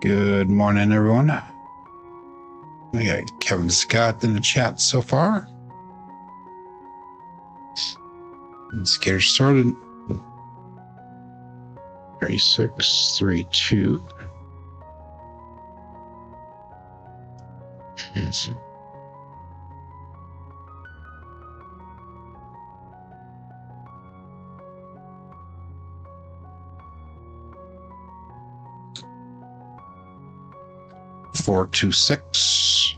Good morning, everyone. We got Kevin Scott in the chat so far. Let's get her started. 3632. Yes. 426.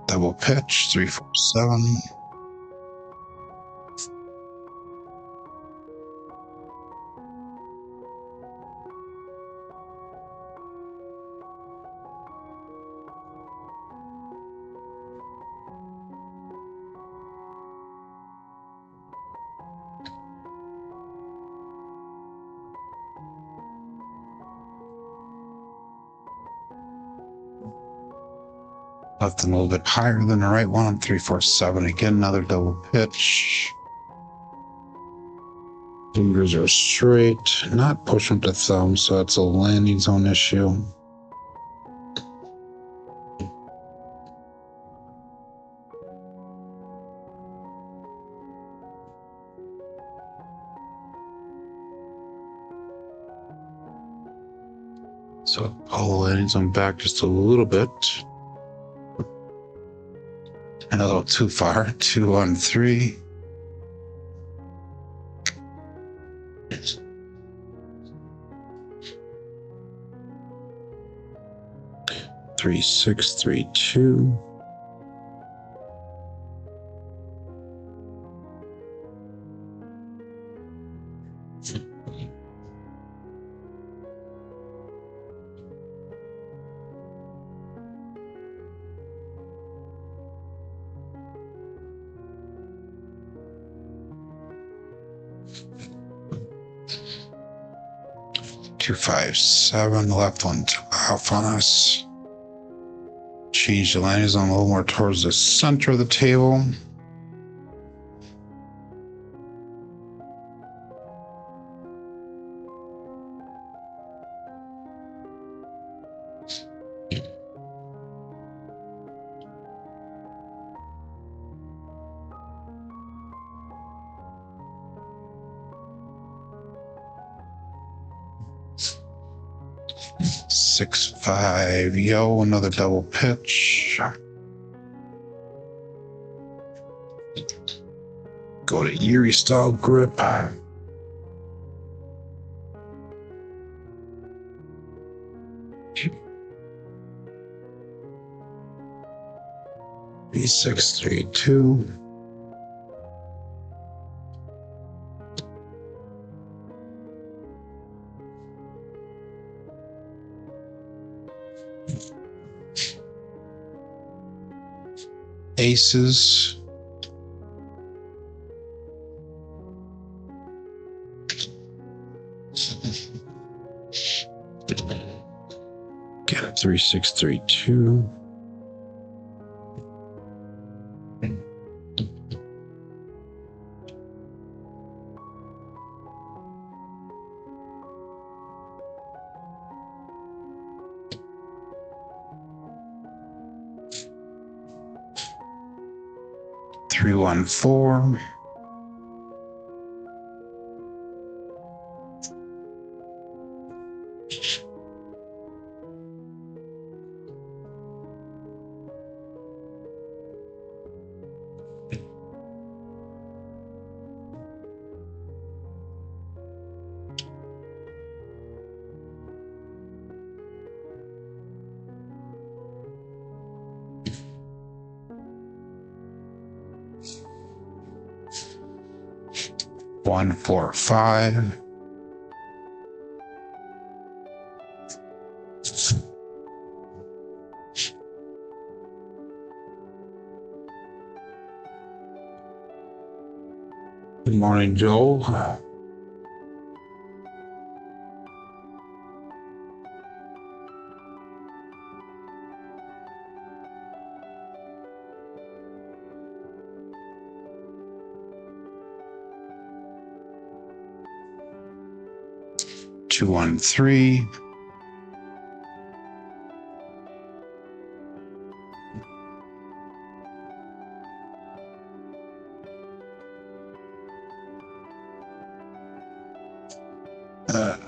Double pitch, 347. Left a little bit higher than the right one on 347. Again, another double pitch. Fingers are straight, not pushing to thumb, so that's a landing zone issue. So pull the landing zone back just a little bit. And a little too far, 213. Three, 632. Two, 5, 7. The left one off on us. Change the landing zone a little more towards the center of the table. Six, 5, yo, another double pitch. Go to Erie style grip. B632. Aces. Get a 3632. Three, 1, 4. One, 4, 5. Good morning, Joel. Two, 1, 3.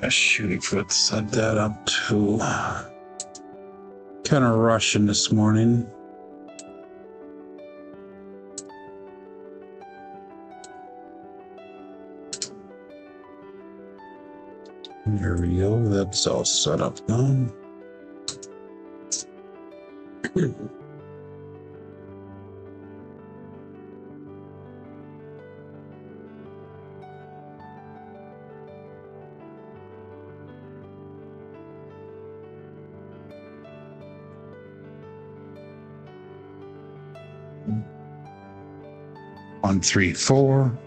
Shooting for set that up to kind of rushing this morning. There we go. That's all set up now. One, 3, 4.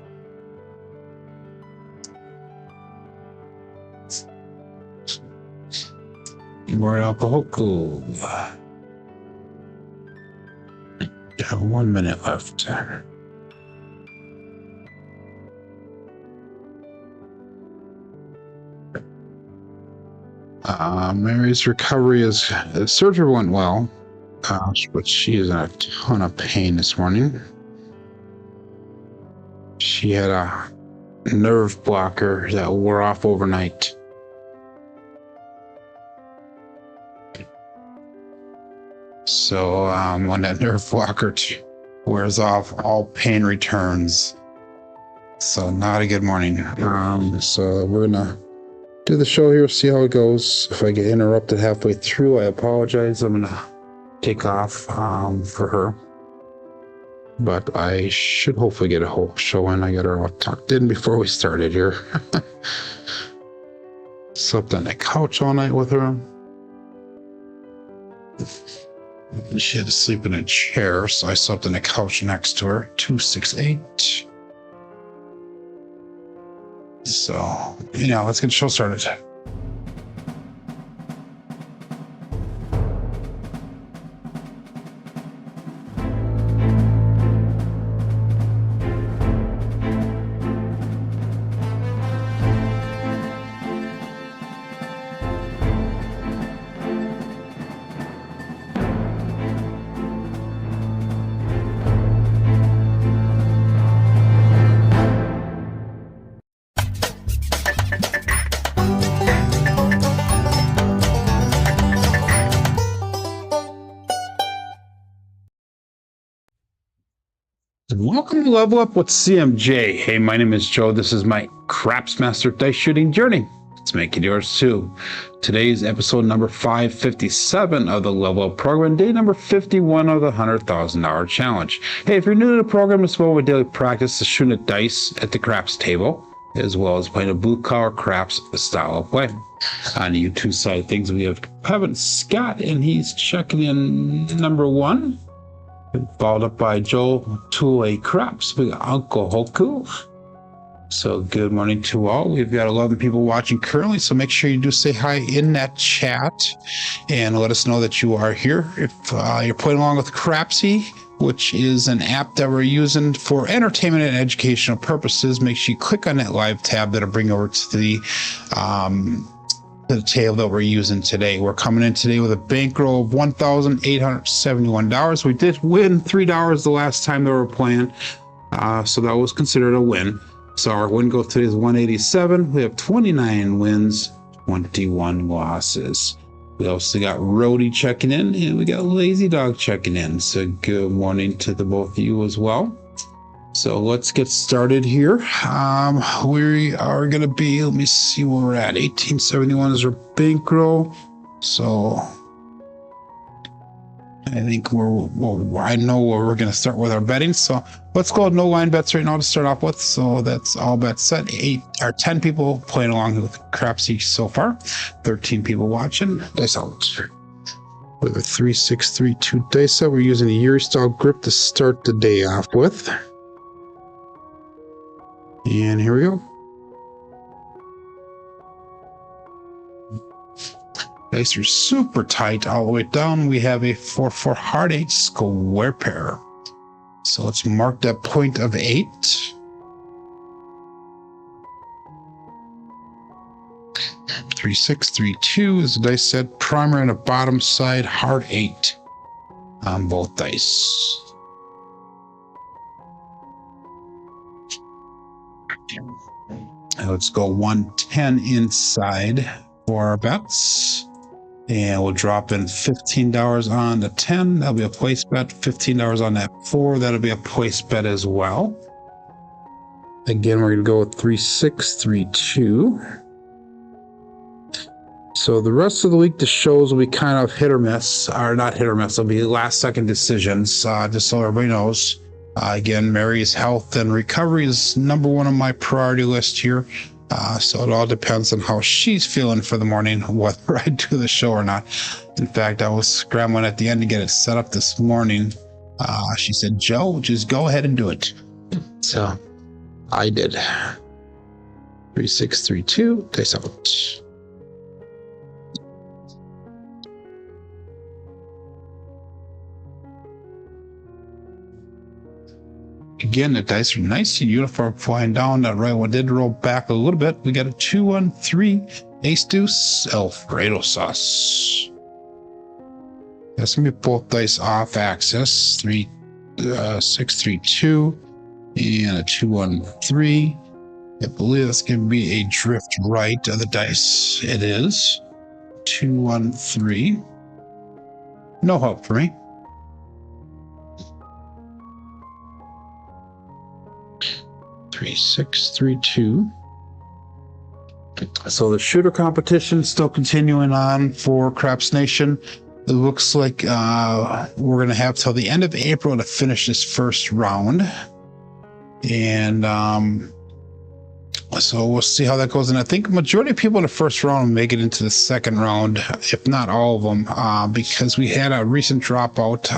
More alcohol. Cool. Have 1 minute left. Mary's recovery is surgery went well, but she is in a ton of pain this morning. She had a nerve blocker that wore off overnight. So when that nerve blocker wears off, all pain returns. So not a good morning. So we're gonna do the show here, see how it goes. If I get interrupted halfway through, I apologize. I'm gonna take off for her. But I should hopefully get a whole show in. I got her all tucked in before we started here. Slept on the couch all night with her. She had to sleep in a chair, so I slept on the couch next to her. 268. So, let's get the show started. Welcome to Level Up with CMJ. Hey, my name is Joe. This is my Craps Master Dice Shooting Journey. Let's make it yours too. Today's episode number 557 of the Level Up program, day number 51 of the $100,000 challenge. Hey, if you're new to the program, it's about my daily practice of shooting at dice at the craps table, as well as playing a blue collar craps style of play. On the YouTube side of things, we have Kevin Scott, and he's checking in number 1. Followed up by Joel to a Craps. We got Uncle Hoku. So good morning to all. We've got 11 people watching currently, so make sure you do say hi in that chat and let us know that you are here. If you're playing along with Crapsee, which is an app that we're using for entertainment and educational purposes, make sure you click on that live tab that'll bring over to the table that we're using today. We're coming in today with a bankroll of $1,871. We did win $3 the last time they were playing, so that was considered a win. So our win goal today is 187. We have 29 wins, 21 losses. We also got Rody checking in, and we got Lazy Dog checking in. So good morning to the both of you as well. So let's get started here. We are going to be, let me see where we're at. 1871 is our bankroll. So I think I know where we're going to start with our betting. So let's go with no line bets right now to start off with. So that's all bets set. 10 people playing along with Crapsee so far. 13 people watching. Dice out. We have a 3-6-3-2 dice out. We're using a Yuri style grip to start the day off with. And here we go. Dice are super tight all the way down. We have a 4-4 hard 8 square pair. So let's mark that point of 8. Three, 6, 3, 2, as the dice said, primer on the bottom side, hard 8 on both dice. And let's go 110 inside for our bets. And we'll drop in $15 on the 10. That'll be a place bet. $15 on that 4. That'll be a place bet as well. Again, we're going to go with 3, 6, 3, 2. So the rest of the week, the shows will be kind of hit or miss, or not hit or miss. It'll be last second decisions, just so everybody knows. Again, Mary's health and recovery is number one on my priority list here. So it all depends on how she's feeling for the morning, whether I do the show or not. In fact, I was scrambling at the end to get it set up this morning. She said, Joe, just go ahead and do it. So I did. 3, 6, 3, 2, dice out. Again, the dice are nice and uniform flying down. That right one did roll back a little bit. We got a 2, 1, 3, ace deuce, Alfredo sauce. That's gonna be both dice off axis. 3, 6, 3, 2, and a 2, 1, 3. I believe that's gonna be a drift right of the dice. It is 2, 1, 3. No hope for me. 3, 6, 3, 2. So the shooter competition still continuing on for Craps Nation. It looks like we're going to have till the end of April to finish this first round. And so we'll see how that goes. And I think majority of people in the first round will make it into the second round, if not all of them, because we had a recent dropout.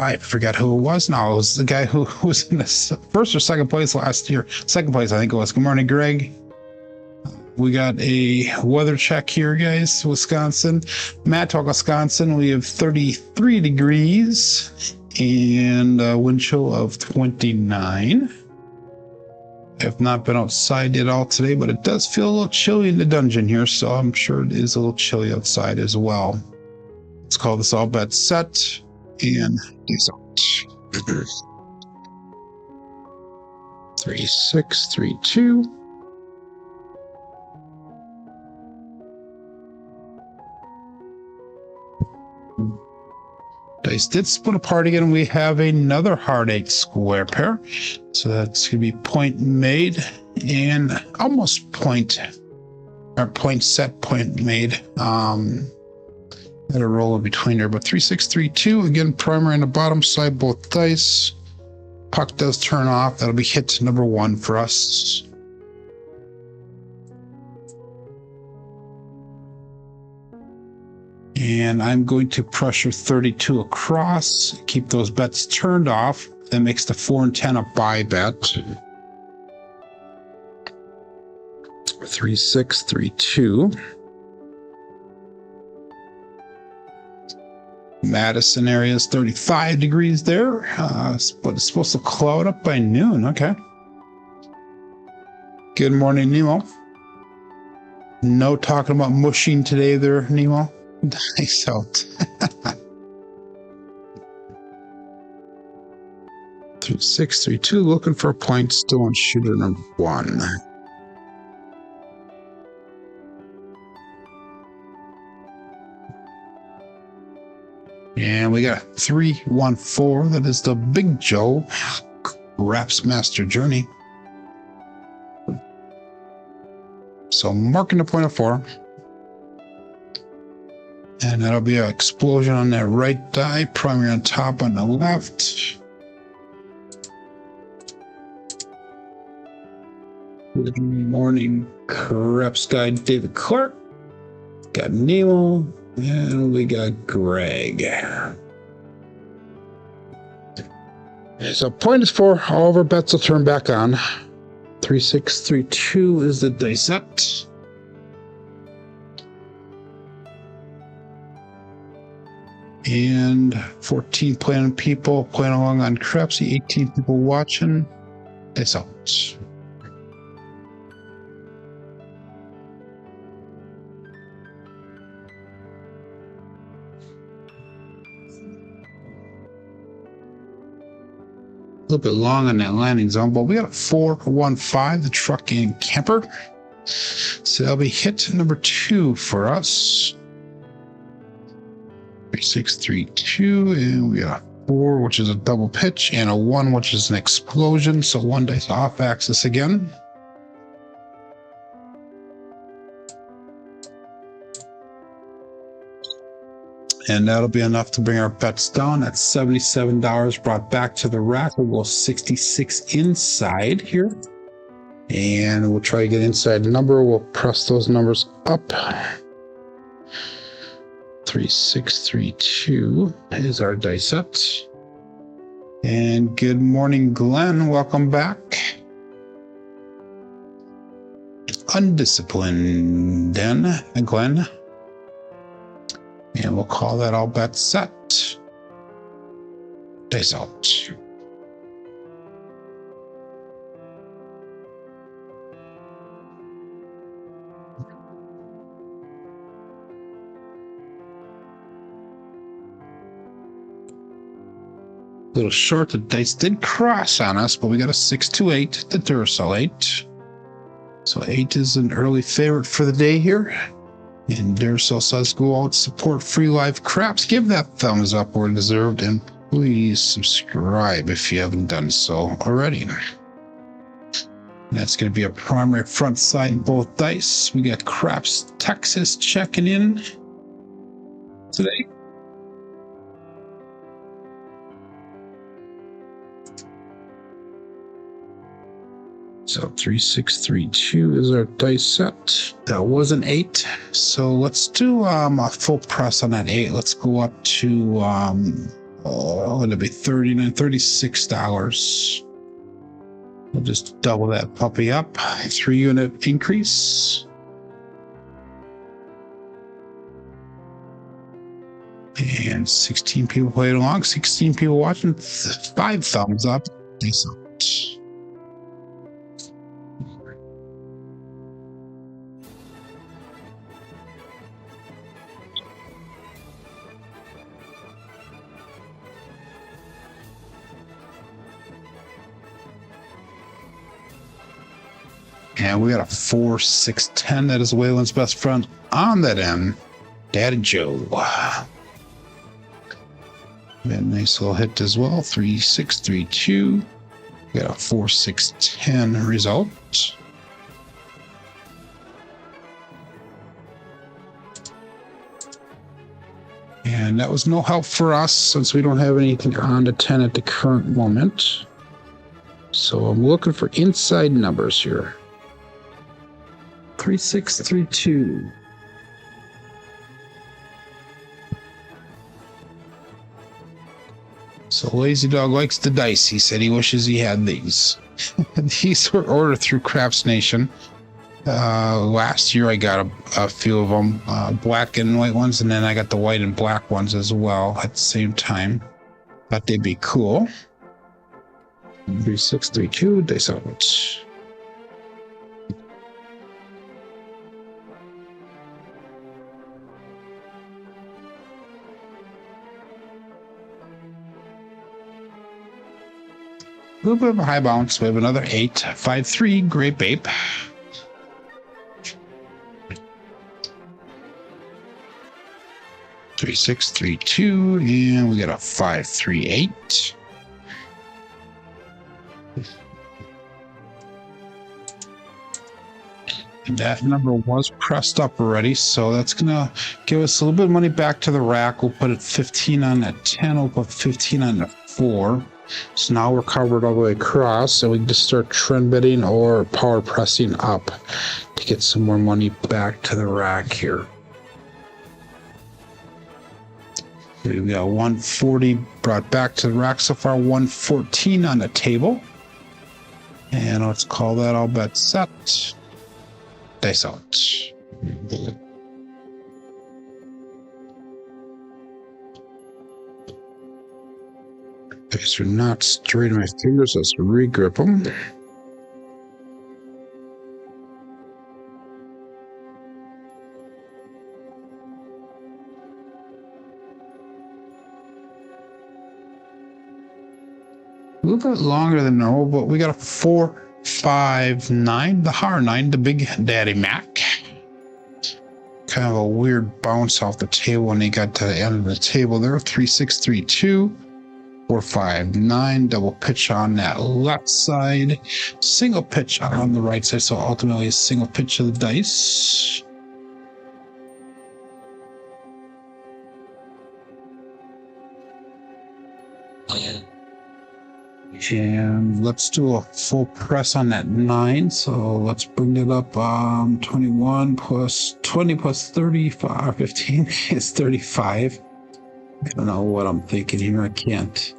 I forgot who it was now. It was the guy who was in the first or second place last year. Second place, I think it was. Good morning, Greg. We got a weather check here, guys. Wisconsin. Mattock, Wisconsin. We have 33 degrees and a wind chill of 29. I have not been outside at all today, but it does feel a little chilly in the dungeon here, so I'm sure it is a little chilly outside as well. Let's call this all bet set. And these out. 3, 6, 3, 2. Dice did split apart again. We have another hard 8 square pair. So that's going to be point made and almost point, or point set, point made. Got a roll in between there, but 3, 6, 3, 2. Again, primer on the bottom side, both dice. Puck does turn off. That'll be hit number 1 for us. And I'm going to pressure 32 across. Keep those bets turned off. That makes the 4 and 10 a buy bet. 3, 6, 3, 2. Madison area is 35 degrees there, but it's supposed to cloud up by noon. Okay. Good morning, Nemo. No talking about mushing today there, Nemo. Nice out. 3, 6, 3, 2. Looking for a point still on shooter number 1. And we got 3, 1, 4. That is the Big Joe Craps Master Journey. So marking the point of 4. And that'll be an explosion on that right die. Primary on top on the left. Good morning, Craps guy David Clark. Got Nemo. And we got Greg. So point is 4. All of our bets will turn back on. 3, 6, 3, 2 is the dice set. And 14 playing people playing along on Crapsee, 18 people watching. Dice out. A little bit long on that landing zone, but we got a 4-1-5, the truck and camper. So that'll be hit number 2 for us. 3, 6, 3, 2, and we got a 4, which is a double pitch, and a 1, which is an explosion. So 1 dice off axis again. And that'll be enough to bring our bets down. That's $77 brought back to the rack. We'll go 66 inside here. And we'll try to get inside the number. We'll press those numbers up. 3, 6, 3, 2 is our dice set. And good morning, Glenn. Welcome back. Undisciplined then, Glenn. And we'll call that all bets set. Dice out. A little short, the dice did cross on us, but we got a 6-2-8, the Duracell 8. So 8 is an early favorite for the day here. And Duracell says go out, support free live craps. Give that thumbs up where deserved, and please subscribe if you haven't done so already. That's going to be a primary front side, both dice. We got Craps, Texas checking in today. So 3, 6, 3, 2 is our dice set. That was an 8. So let's do a full press on that 8. Let's go up to it'll be $36. We'll just double that puppy up. 3-unit increase. And 16 people playing along, 16 people watching, 5 thumbs up. Decent. And we got a 4, 6, 10. That is Waylon's best friend on that end. Daddy Joe. We had a nice little hit as well. 3, 6, 3, 2. We got a 4, 6, 10 result. And that was no help for us since we don't have anything on to 10 at the current moment. So I'm looking for inside numbers here. 3, 6, 3, 2. So Lazy Dog likes the dice. He said he wishes he had these. These were ordered through Craps Nation. Last year I got a few of them, black and white ones, and then I got the white and black ones as well at the same time. Thought they'd be cool. 3, 6, 3, 2. Dice out. A little bit of a high bounce. We have another 8, 5, 3, Grape Ape. Three, 6, 3, 2, and we got a 5, 3, 8. And that number was pressed up already, so that's gonna give us a little bit of money back to the rack. We'll put it 15 on that 10. We'll put 15 on the 4. So now we're covered all the way across, and we can just start trend betting or power pressing up to get some more money back to the rack here. We've got 140 brought back to the rack so far, 114 on the table. And let's call that all bets set. Dice out. These are not straight in my fingers. Let's regrip them. A little bit longer than normal, but we got a 4, 5, 9, the harrah 9, the big daddy Mac. Kind of a weird bounce off the table when he got to the end of the table there. 3, 6, 3, 2, 4, 5, 9, double pitch on that left side, single pitch on the right side. So ultimately a single pitch of the dice. And let's do a full press on that 9. So let's bring it up. 21 plus 20 plus 35, 15 is 35. I don't know what I'm thinking here. I can't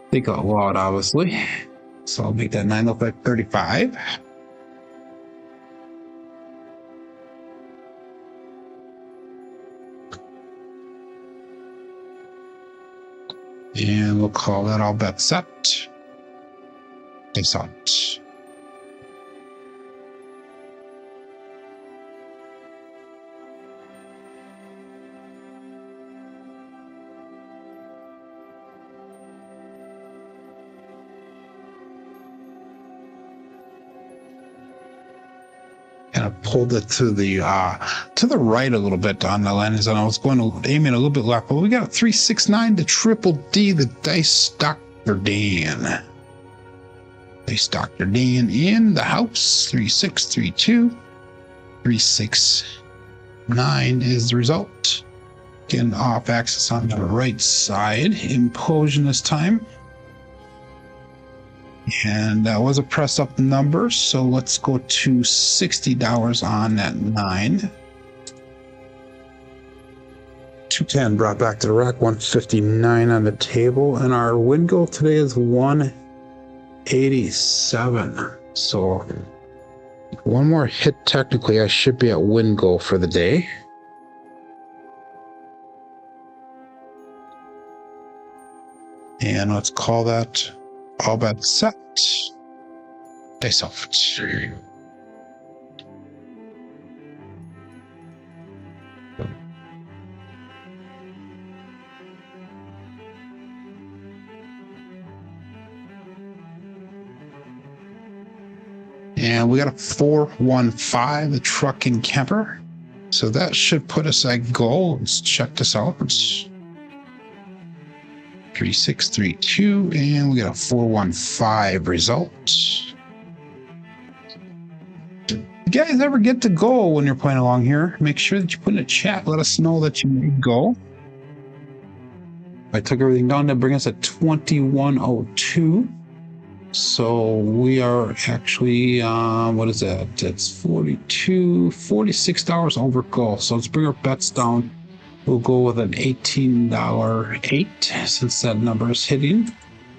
think out loud, obviously. So I'll make that 9 look like 35. And we'll call that all bet set. Dice out. Kind of pulled it to the right a little bit on the lens, and I was going to aim it a little bit left, but we got a 3, 6, 9, the triple D, the Dice Dr. Dan. Dice Dr. Dan in the house. 3, 6, 3, 2, 3, 6, 9 is the result. Again, off axis on the right side. Implosion this time. And that was a press up number, so let's go to $60 on that 9. 210 brought back to the rack, 159 on the table, and our win goal today is 187. So one more hit, technically I should be at win goal for the day. And let's call that all bet set. Dice off. And we got a 415, the truck and camper. So that should put us at goal. Let's check this out. 3, 6, 3, 2, and we got a 415 result. You guys ever get to goal when you're playing along here? Make sure that you put in a chat. Let us know that you made goal. I took everything down to bring us at 2102. So we are actually, what is that? It's $46 over goal. So let's bring our bets down. We'll go with an $18.08 since that number is hitting.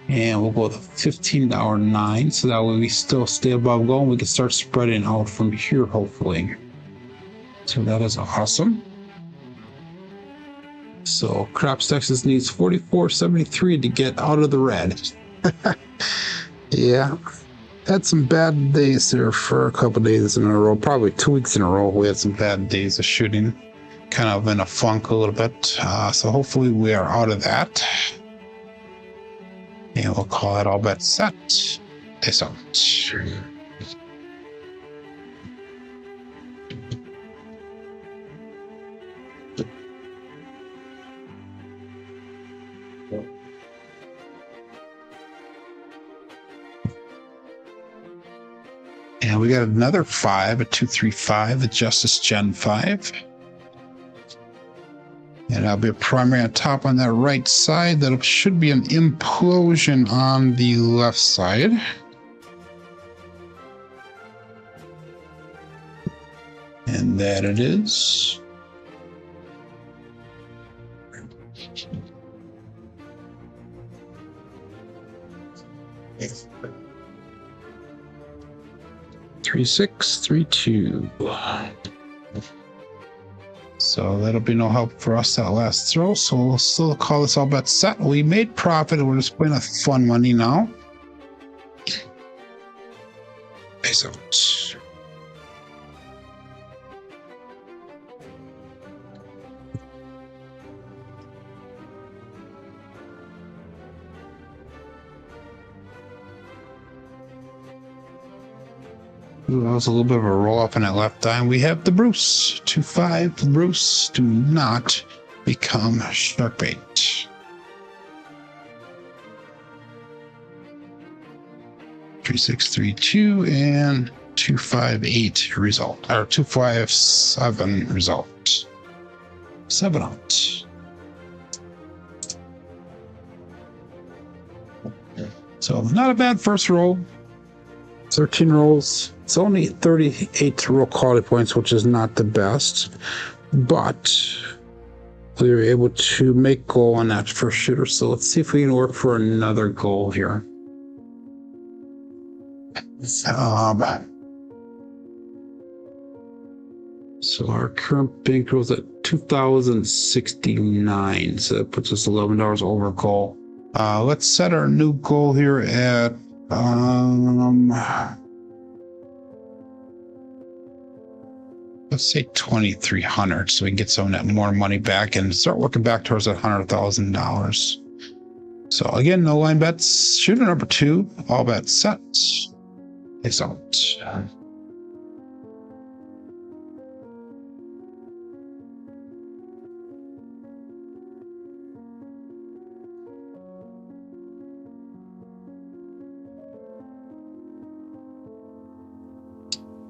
And we'll go with a $15.09. So that way we still stay above goal and we can start spreading out from here, hopefully. So that is awesome. So Craps Texas needs 44.73 to get out of the red. Yeah. Had some bad days there for a couple days in a row. Probably 2 weeks in a row we had some bad days of shooting. Kind of in a funk a little bit, so hopefully we are out of that. And we'll call it all bet set. Dice out. And we got another 5, a 235, the Justice Gen 5. And that'll be a primary on top on that right side. That should be an implosion on the left side. And that it is. 3632. So that'll be no help for us that last throw. So we'll still call this all bets set. We made profit. We're just playing a fun money now. Peace out. Ooh, that was a little bit of a roll off in that left eye. We have the Bruce. 2-5. Bruce, do not become shark bait. 3632 and 258 result, or 257 result. 7 out. So not a bad first roll. 13 rolls. It's only 38 roll quality points, which is not the best, but we were able to make goal on that first shooter. So let's see if we can work for another goal here. So our current bankroll is at 2,069, so that puts us $11 over goal. Let's set our new goal here at let's say 2,300, so we can get some of that more money back and start working back towards that $100,000. So again, no line bets. Shooter number 2, all bets set. It's out.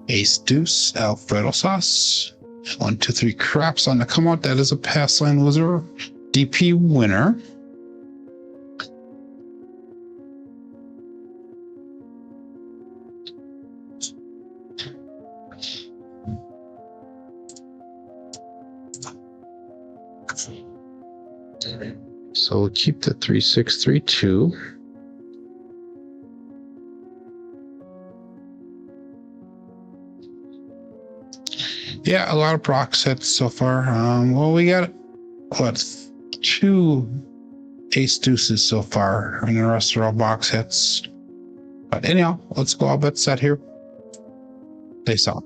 Ace deuce, Alfredo sauce. 1, 2, 3 craps on the come out. That is a pass line loser. DP winner. So we'll keep the 3632. Yeah, a lot of proc sets so far. Well, we got what, 2 ace deuces so far, and the rest are all box hits. But anyhow, let's go all bet set here. Face out.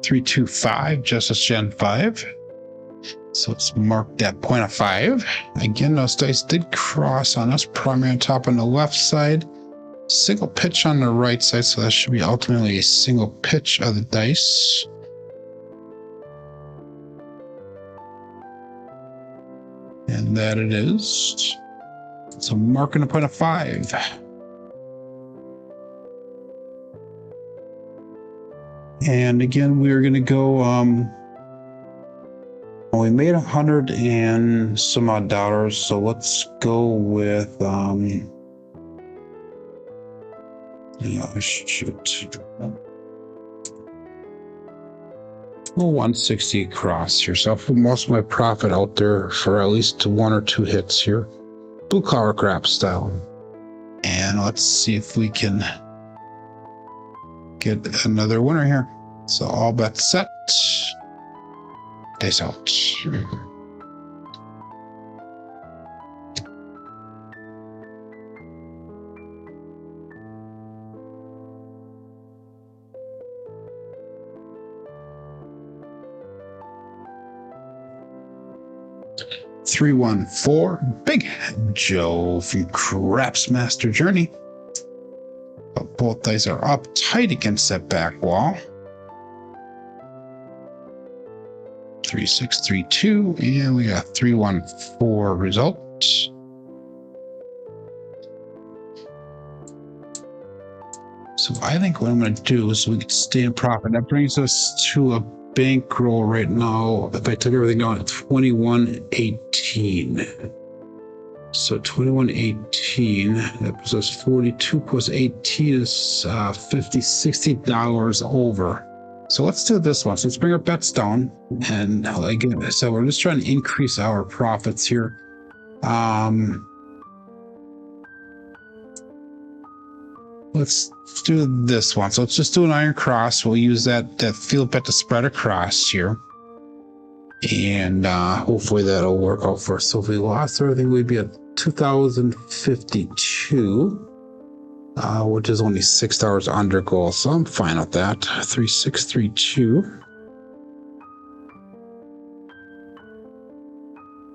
Three, 2, 5, Justice Gen 5. So let's mark that point of 5. Again, those dice did cross on us. Primary on top on the left side. Single pitch on the right side, so that should be ultimately a single pitch of the dice. And that it is. So marking a point of 5. And again, we're going to go, we made 100 and some odd dollars. So let's go with, shoot. Well, 160 across here. So I'll put most of my profit out there for at least 1 or 2 hits here. Blue collar crap style. And let's see if we can get another winner here. So all bets set. Days out. 314. Big Joe from Crapsmaster Journey. But both dice are up tight against that back wall. 3632, and we got 314 result. So I think what I'm going to do is we can stay in profit. That brings us to a bankroll right now. If I took everything down at 2118. So 21.18, that puts us 42 plus 18 is $50, $60 over. So let's do this one. So let's bring our bets down. And again, so we're just trying to increase our profits here. Let's do this one. So let's just do an iron cross. We'll use that field bet to spread across here. And hopefully that'll work out for us. So if we lost everything, we'd be at 2,052, which is only $6 under goal. So I'm fine with that. 3632.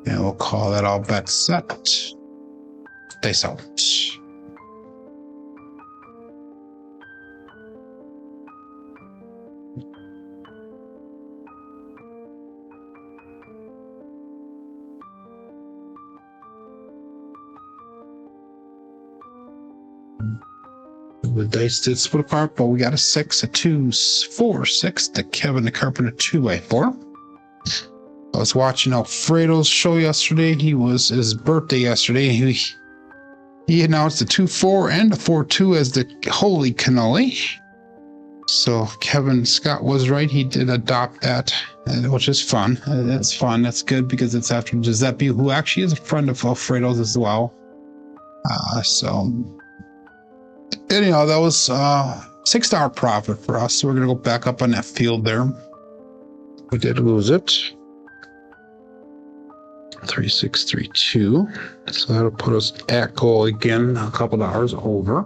And we'll call that all bets set. Dice out. The dice did split apart, but we got a 6, a 2, 4, 6 to Kevin the Carpenter 2x4. I was watching Alfredo's show yesterday. He was his birthday yesterday. He announced the 2-4 and the 4-2 as the holy cannoli. So Kevin Scott was right. He did adopt that, which is fun. That's fun. That's good because it's after Giuseppe, who actually is a friend of Alfredo's as well. So anyhow, that was $6 profit for us. So we're going to go back up on that field there. We did lose it. 3632. So that'll put us at goal again, a couple dollars over.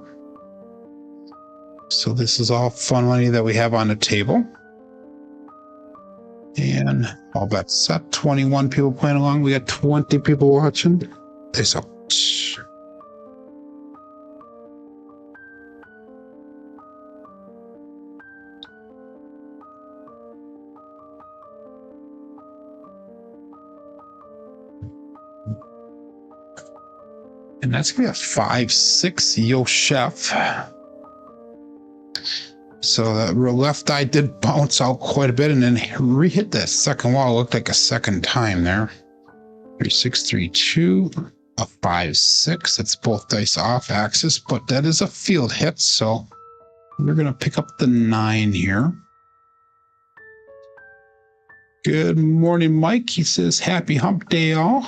So this is all fun money that we have on the table. And all bets set. 21 people playing along. We got 20 people watching. This out. And that's going to be a 5-6 Yo Chef. So that left eye did bounce out quite a bit and then re-hit that second wall. It looked like a second time there. 3632, a 5-6. That's both dice off axis, but that is a field hit. So we're going to pick up the 9 here. Good morning, Mike. He says, happy hump day, all.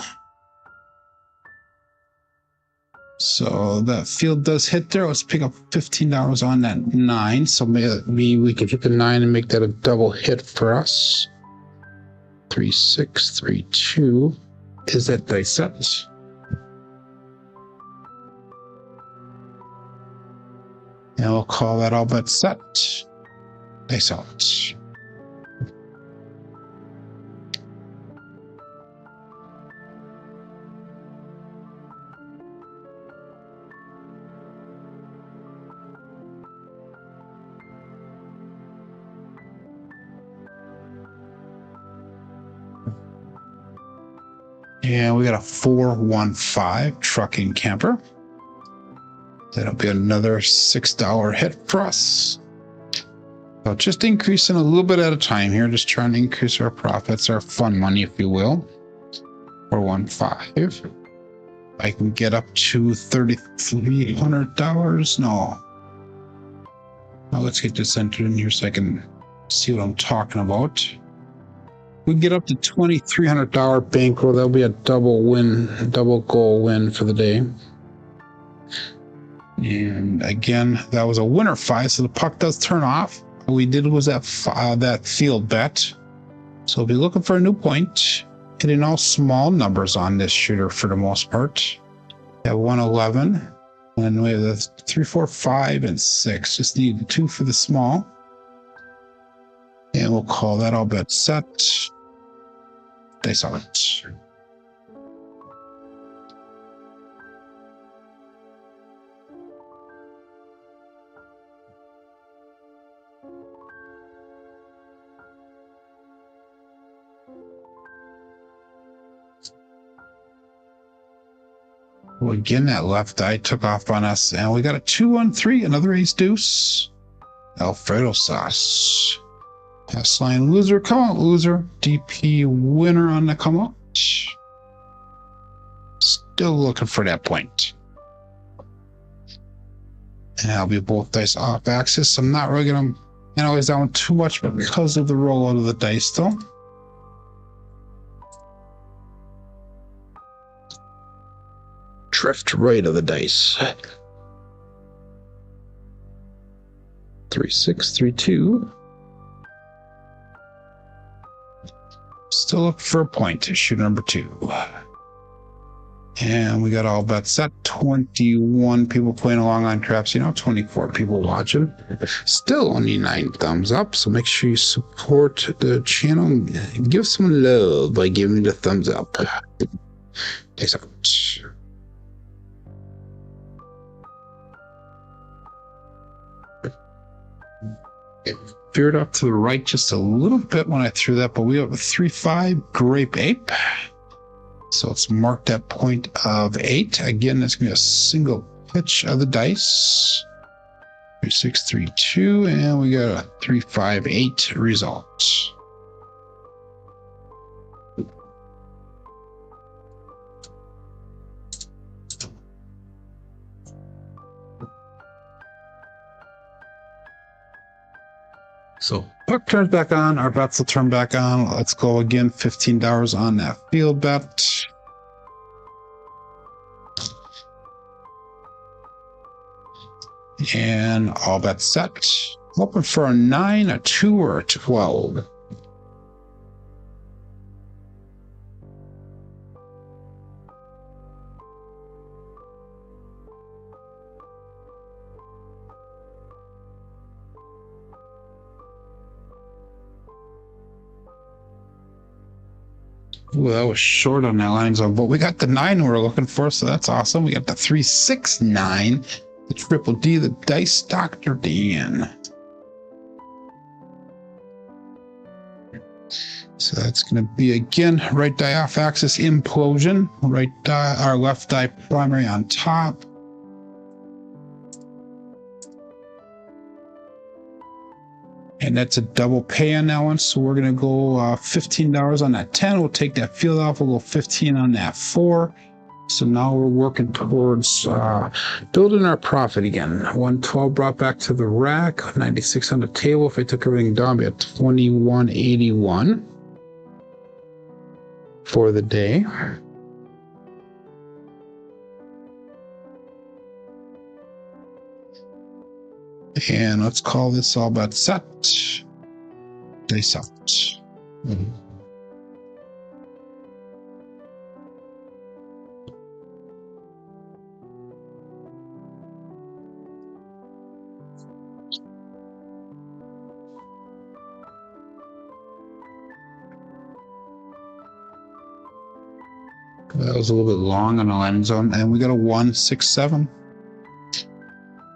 So that field does hit there. Let's pick up $15 on that 9. So maybe we could hit the 9 and make that a double hit for us. 3632. Is that dice set? And we'll call that all but set. Dice out. And we got a 415 trucking camper. That'll be another $6 hit for us. So just increasing a little bit at a time here, just trying to increase our profits, our fun money, if you will. 415. I can get up to $3,300. No. Now let's get this entered in here so I can see what I'm talking about. We can get up to $2,300 bankroll. That'll be a double win, a double goal win for the day. And again, that was a winner 5, so the puck does turn off. What we did was that field bet. So we'll be looking for a new point, hitting all small numbers on this shooter for the most part. We have 111, and we have the 3, 4, 5, and 6. Just need 2 for the small. And we'll call that all bet set. Dice on it. Well, again, that left eye took off on us, and we got a 2-1-3, another ace deuce. Alfredo sauce. Pass line loser, come out loser. DP winner on the come out. still looking for that point. And I'll be both dice off axis. I'm not really going to analyze that one too much because of the rollout of the dice, though. Drift right of the dice. 3, 6, 3, 2. Still up for a point to shooter number 2. And we got all bets set. 21 people playing along on Crapsee, 24 people watching. Still only 9 thumbs up, so make sure you support the channel and give some love by giving me the thumbs up. Thanks out. It veered up to the right just a little bit when I threw that, but we have a 3-5 grape ape. So it's marked at point of 8. Again, it's going to be a single pitch of the dice. 3, 6, 3, 2, and we got a 3, 5, 8 result. So puck turns back on, our bets will turn back on. Let's go again, $15 on that field bet. And all bets set. Hoping for a 9, a 2, or a 12. Ooh, that was short on that line zone, but we got the 9 we're looking for, so that's awesome. We got the 3, 6, 9, the triple D, the dice Dr. Dan. So that's going to be again right die off axis implosion, right die, our left die primary on top. And that's a double pay on that one. So we're going to go $15 on that 10. We'll take that field off. We'll go 15 on that 4. So now we're working towards building our profit again. 112 brought back to the rack. 96 on the table. If I took everything down, we had 2181 for the day. And let's call this all about set. Dice out. That was a little bit long on the end zone, and we got a 167.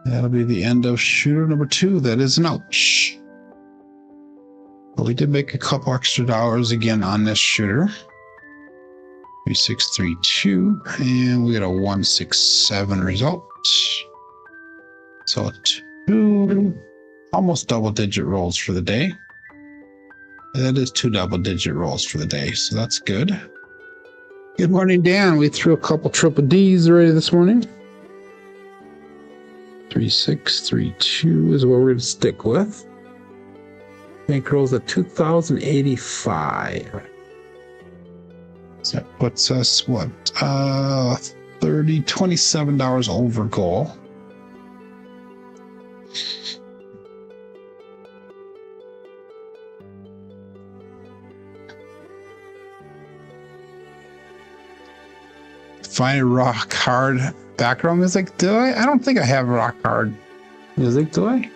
That'll be the end of shooter number 2. That is an ouch. But we did make a couple extra dollars again on this shooter. 3632, and we got a 167 result. So 2 almost double-digit rolls for the day. That is 2 double-digit rolls for the day, so that's good. Good morning, Dan. We threw a couple triple Ds already this morning. 3632 is what we're going to stick with. Bankrolls at 2,085. So that puts us what? $27 over goal. Find a rock hard background music. Do I? I don't think I have rock hard music, do I?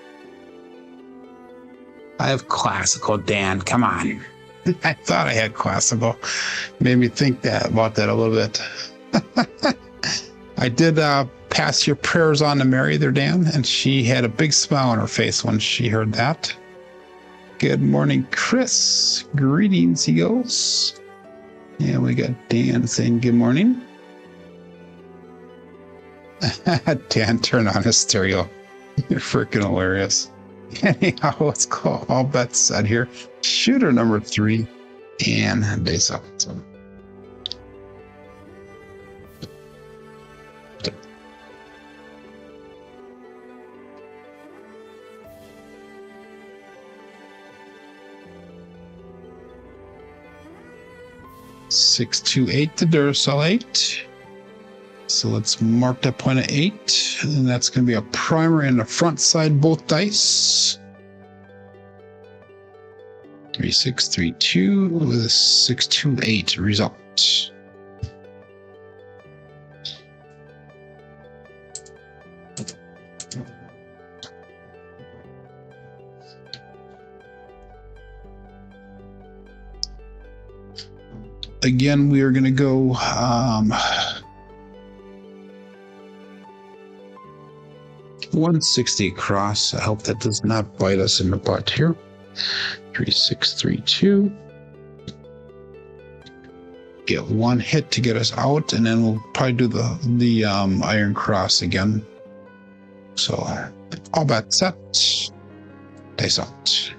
I have classical, Dan. Come on. I thought I had classical. Made me think about that a little bit. I did pass your prayers on to Mary there, Dan, and she had a big smile on her face when she heard that. Good morning, Chris. Greetings, he goes. And we got Dan saying good morning. Dan turned on his stereo. You're freaking hilarious. Anyhow, let's call all bets set here. Shooter number 3 and days up. So 628 to Duracell 8. So let's mark that point at 8. And that's going to be a primer in the front side, both dice. 3632 with a 628 result. Again, we are going to go 160 across. I hope that does not bite us in the butt here. 3632. Get one hit to get us out, and then we'll probably do the iron cross again. So all bets set. Dice out.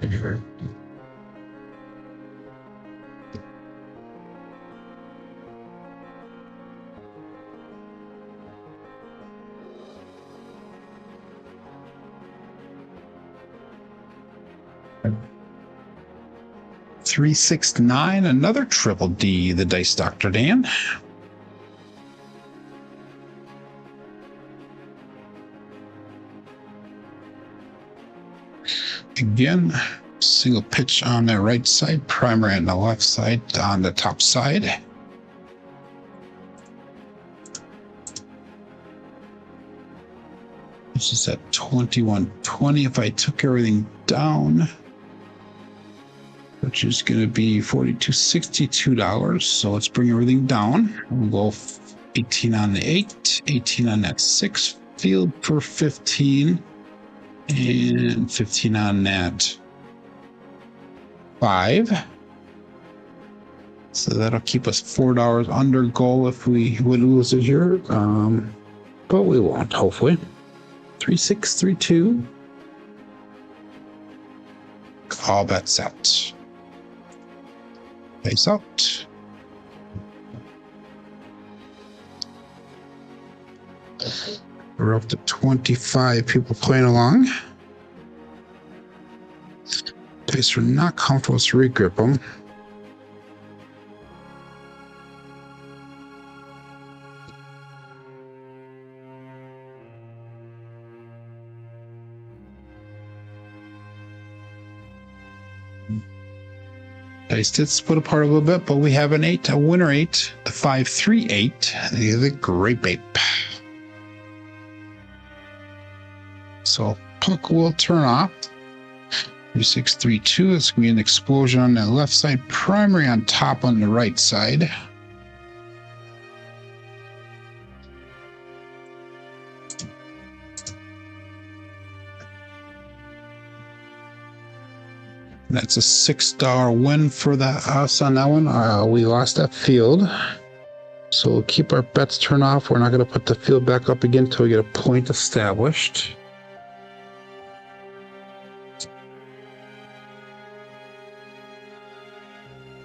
369, another triple D, the Dice Dr. Dan. Again, single pitch on the right side, primer on the left side, on the top side. This is at 2120. If I took everything down, which is going to be $42.62. So let's bring everything down. We'll go 18 on the 8, 18 on that 6 field for 15, and 15 on that 5. So that'll keep us $4 under goal if we would lose this year, but we won't, hopefully. 3632. All bets set. Face out. We're up to 25 people playing along. Dice are not comfortable, so regrip them. Dice did split apart a little bit, but we have an 8, a winner 8, the 538, the Grape Ape. So puck will turn off. 3632, it's going to be an explosion on the left side, primary on top on the right side. That's a $6 win for us on that one. We lost that field. So we'll keep our bets turned off. We're not going to put the field back up again until we get a point established.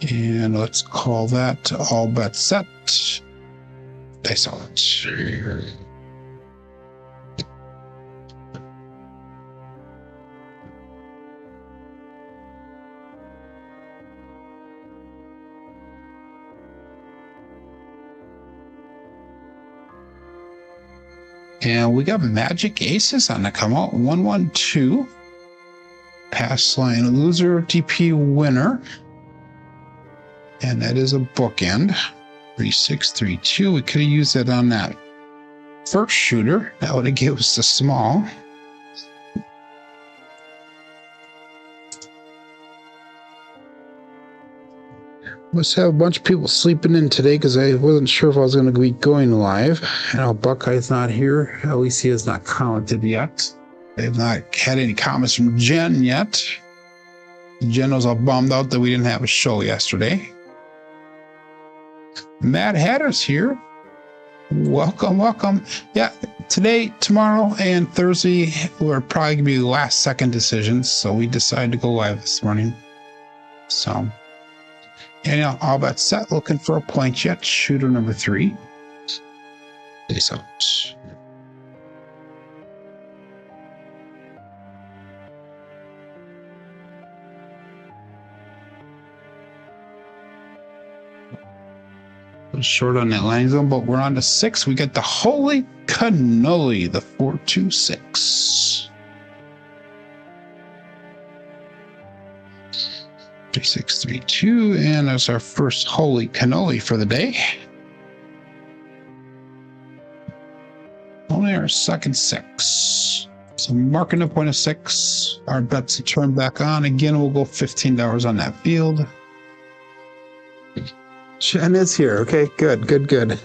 And let's call that all bets set. Dice out. And we got Magic Aces on the come out. 112. Pass line loser, DP winner. And that is a bookend. 3632. We could have used that on that first shooter. That would have given us the small. Must have a bunch of people sleeping in today because I wasn't sure if I was going to be going live. I know Buckeye's not here. At least he has not commented yet. They've not had any comments from Jen yet. Jen was all bummed out that we didn't have a show yesterday. Mad Hatter's here. Welcome, welcome. Yeah, today, tomorrow, and Thursday were probably going to be last second decisions. So we decided to go live this morning. So... and all bets set, looking for a point yet. Shooter number 3. Dice out. Short on that landing zone, but we're on to 6. We got the holy cannoli, the 426. 3632, and that's our first holy cannoli for the day. Only our second 6. So marking the point of 6. Our bets to turn back on. Again, we'll go $15 on that field. Jen is here. Okay, good.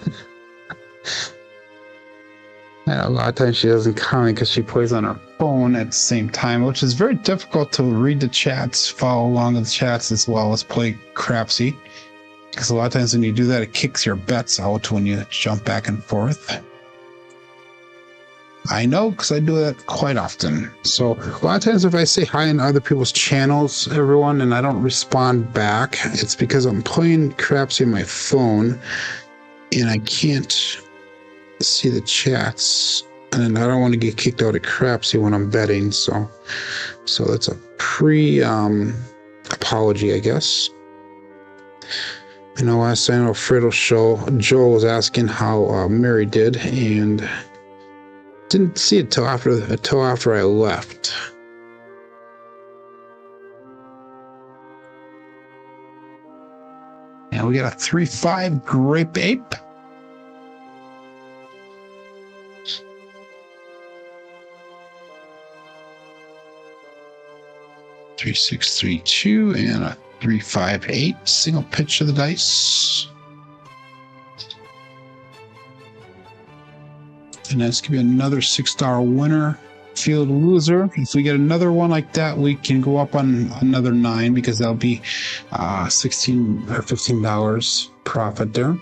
Yeah, a lot of times she doesn't comment because she plays on her phone at the same time, which is very difficult to read the chats, follow along with the chats as well as play Crapsee. Because a lot of times when you do that, it kicks your bets out when you jump back and forth. I know because I do that quite often. So a lot of times if I say hi on other people's channels, everyone, and I don't respond back, it's because I'm playing Crapsee on my phone and I can't see the chats, and I don't want to get kicked out of Crapsee when I'm betting. So that's a apology, I guess. I know last time on Alfredo's show, Joel was asking how Mary did, and didn't see it till after I left. And we got a 3-5 grape ape. $3-6-3-2 and a 3-5-8 single pitch of the dice. And that's going to be another $6 winner. Field loser. If we get another one like that, we can go up on another 9 because that'll be $16 or $15 profit there.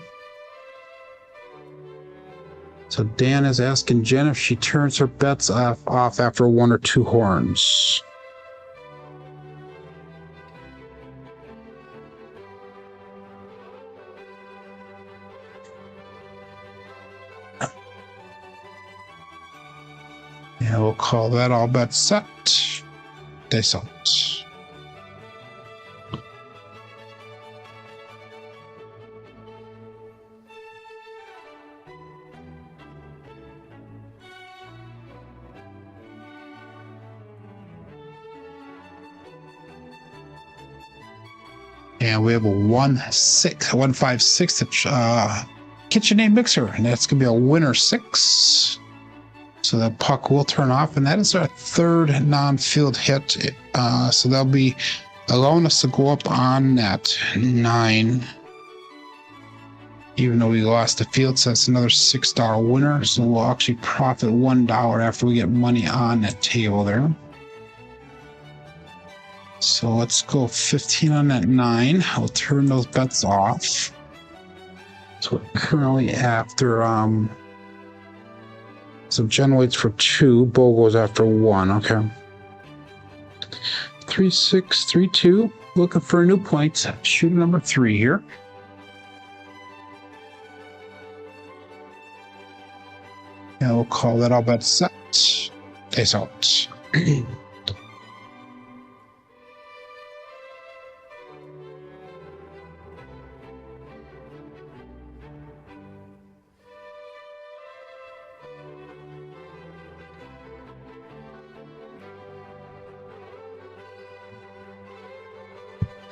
So Dan is asking Jen if she turns her bets off after 1 or 2 horns. Yeah, we'll call that all bets set. Dice out. And we have a 156 KitchenAid mixer, and that's gonna be a winner 6. So that puck will turn off, and that is our 3rd non-field hit. So that'll be allowing us to go up on that 9. Even though we lost the field, so that's another $6 winner. So we'll actually profit $1 after we get money on that table there. So let's go 15 on that 9. We'll turn those bets off. So we're currently after so Jen waits for 2. Bo goes after 1. Okay. 3-6-3-2. Looking for a new point. Shooter number 3 here. And we'll call that all bets set. Face out.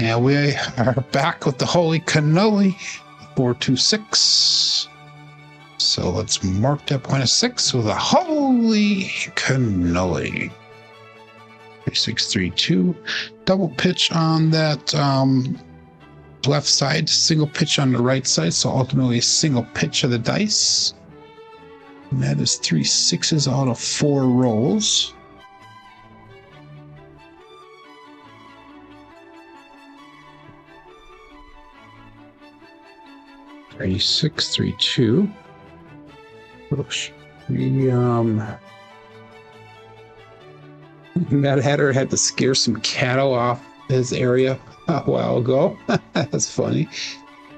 And we are back with the holy cannoli, 426. So let's mark that point of 6 with a holy cannoli. 3-6-3-2. Double pitch on that left side, single pitch on the right side. So ultimately a single pitch of the dice. And that is 3 6s out of 4 rolls. 3-6-3-2. Mad Hatter had to scare some cattle off his area a while ago. That's funny.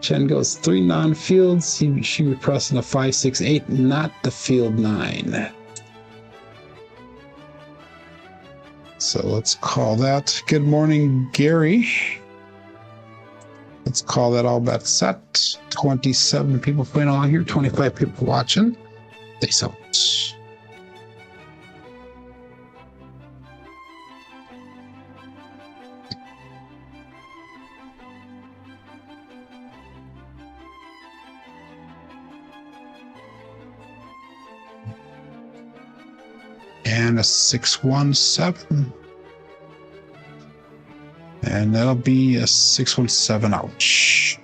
Chen goes 3 non-fields. She was pressing a 5-6-8, not the field 9. So let's call that. Good morning, Gary. Let's call that all bet set. 27 people playing along here, 25 people watching. Face out. And a 617. And that'll be a 617. Ouch.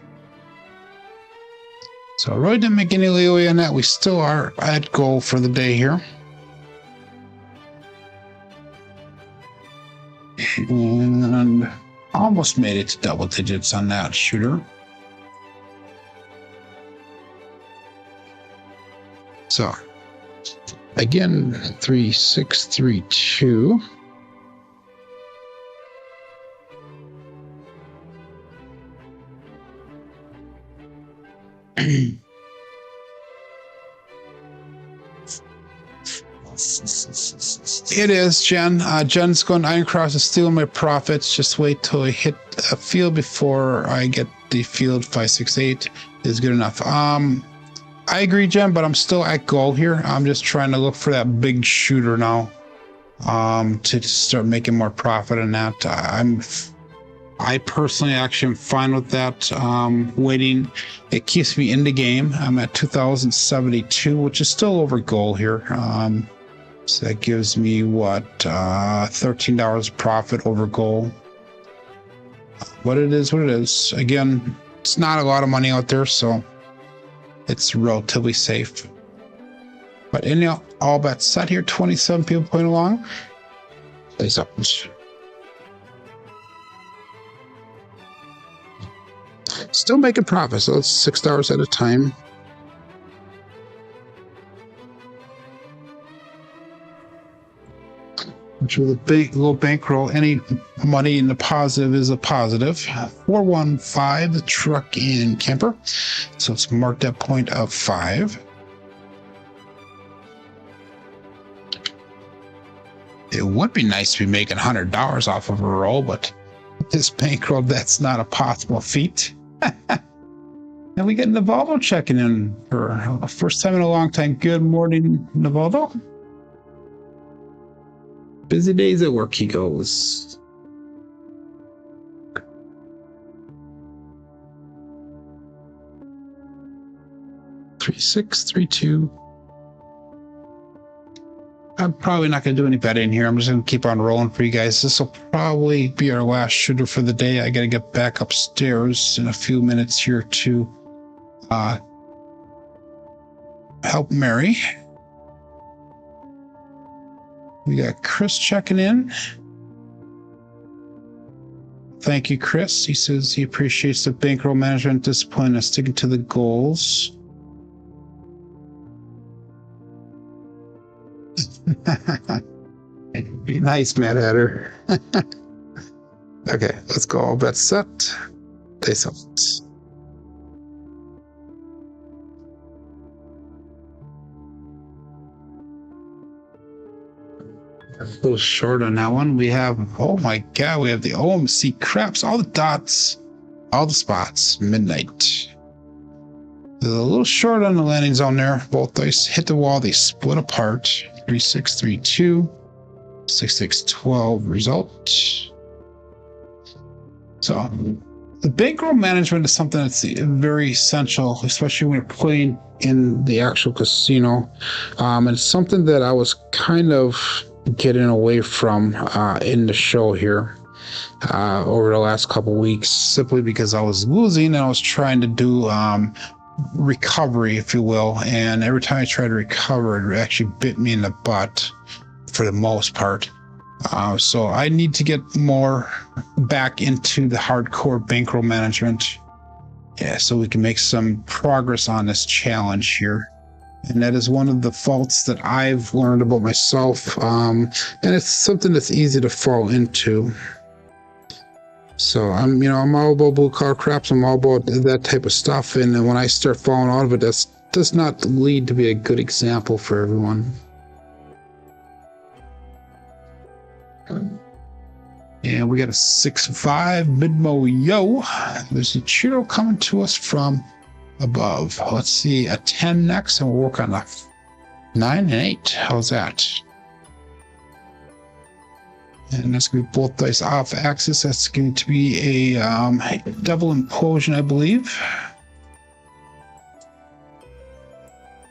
So I really didn't make any leeway on that. We still are at goal for the day here. And almost made it to double digits on that shooter. So again, 3632. It is, Jen. Jen's going iron cross is stealing my profits. Just wait till I hit a field before I get the field. 568 is good enough. I agree, Jen, but I'm still at goal here. I'm just trying to look for that big shooter now, to start making more profit on that. I personally actually am fine with that. Waiting, it keeps me in the game. I'm at 2,072, which is still over goal here. So that gives me what, $13 profit over goal. But it is what it is. Again, it's not a lot of money out there, so it's relatively safe. But anyhow, all bets set here. 27 people playing along. Face up. Still making profit, so it's $6 at a time. Which with a big little bankroll, any money in the positive is a positive. 415, the truck and camper. So it's marked at point of 5. It would be nice to be making $100 off of a roll, but this bankroll, that's not a possible feat. And we get Navaldo checking in for a first time in a long time. Good morning, Navaldo. Busy days at work, he goes. Three, 6, 3, 2. I'm probably not going to do any betting here. I'm just going to keep on rolling for you guys. This will probably be our last shooter for the day. I got to get back upstairs in a few minutes here to help Mary. We got Chris checking in. Thank you, Chris. He says he appreciates the bankroll management discipline and sticking to the goals. Be nice, Mad Hatter. Okay, let's go. All bets set. Face out. A little short on that one. We have, oh my god, we have the OMC craps, all the dots, all the spots, midnight. There's a little short on the landing zone there. Both dice hit the wall, they split apart. 3632, 6612 result. So the bankroll management is something that's very essential, especially when you're playing in the actual casino. And it's something that I was kind of getting away from in the show here over the last couple weeks, simply because I was losing and I was trying to do recovery, if you will, and every time I tried to recover, it actually bit me in the butt for the most part. So I need to get more back into the hardcore bankroll management, so we can make some progress on this challenge here. And that is one of the faults that I've learned about myself, and it's something that's easy to fall into. So I'm all about blue collar craps. I'm all about that type of stuff. And when I start falling out of it, that does not lead to be a good example for everyone. And we got a 6-5 mid-mo yo. There's a Cheeto coming to us from above. Let's see, a 10 next, and we'll work on a 9 and 8. How's that? And that's going to be both dice off axis. That's going to be a double implosion, I believe.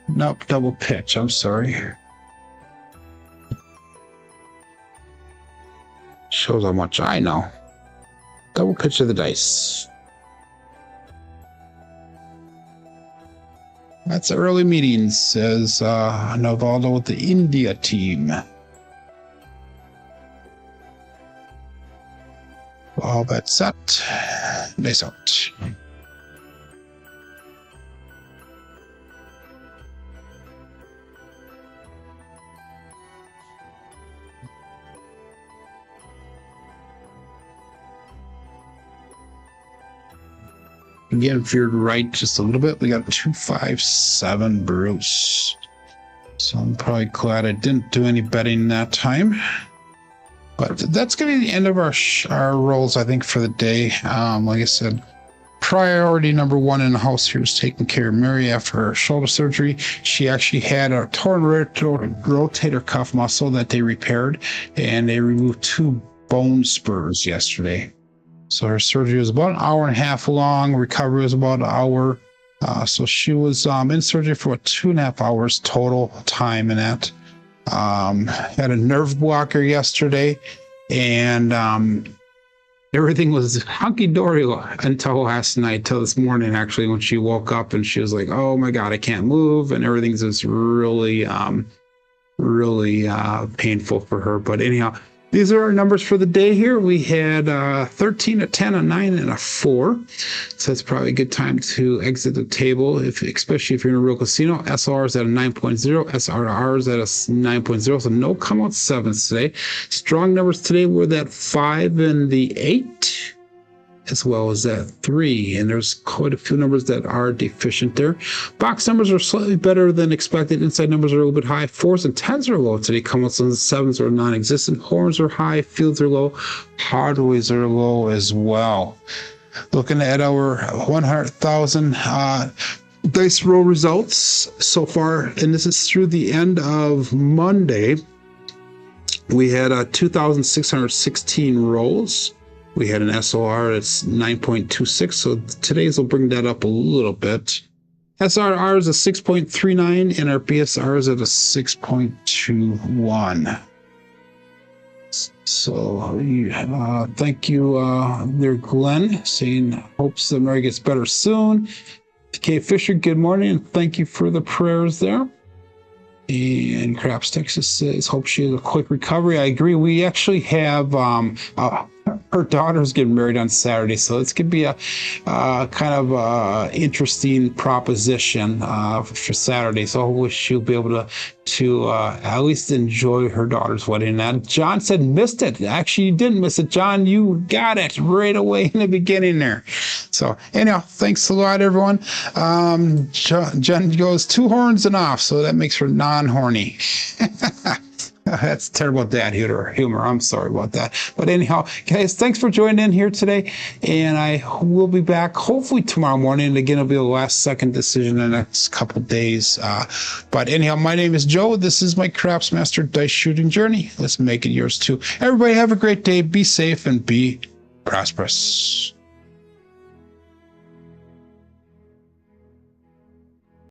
Nope, double pitch. I'm sorry. Shows how much I know. Double pitch of the dice. That's early meetings, says Novaldo with the India team. All that set. Nice out. Again, veered right just a little bit. We got a 2-5-7 Bruce. So I'm probably glad I didn't do any betting that time. But that's going to be the end of our rolls, I think, for the day. Like I said, priority number one in the house here is taking care of Mary after her shoulder surgery. She actually had a torn rotator cuff muscle that they repaired, and they removed 2 bone spurs yesterday. So her surgery was about an hour and a half long. Recovery was about an hour. So she was in surgery for 2.5 hours total time in that. Had a nerve blocker yesterday, and everything was hunky-dory until last night, till this morning, actually, when she woke up and she was like, oh my God, I can't move. And everything's just really painful for her. But anyhow, these are our numbers for the day here. We had 13, a 10, a 9, and a 4. So it's probably a good time to exit the table, especially if you're in a real casino. SR is at a 9.0, SRR is at a 9.0, so no come out 7s today. Strong numbers today were that 5 and the 8, as well as that 3. And there's quite a few numbers that are deficient there. Box numbers are slightly better than expected. Inside numbers are a little bit high. 4s and 10s are low today. Come outs and 7s are non-existent. Horns are high. Fields are low. Hardways are low as well. Looking at our 100,000 dice roll results so far, and this is through the end of Monday. We had 2,616 rolls. We had an SOR that's 9.26, so today's will bring that up a little bit. SRR is a 6.39, and our BSR is at a 6.21. So thank you there, Glenn, saying hopes that Mary gets better soon. Kay Fisher, good morning, and thank you for the prayers there. And Craps Texas says hope she has a quick recovery. I agree. We actually have her daughter's getting married on Saturday, so it's going to be a kind of interesting proposition for Saturday. So hopefully she'll be able to at least enjoy her daughter's wedding. And John said missed it. Actually, you didn't miss it, John. You got it right away in the beginning there. So anyhow, thanks a lot, everyone. Jen goes 2 horns and off, so that makes her non-horny. That's terrible dad humor. I'm sorry about that. But anyhow, guys, thanks for joining in here today. And I will be back hopefully tomorrow morning. And again, it'll be the last second decision in the next couple of days. But anyhow, my name is Joe. This is my Craps Master Dice Shooting Journey. Let's make it yours too. Everybody have a great day. Be safe and be prosperous.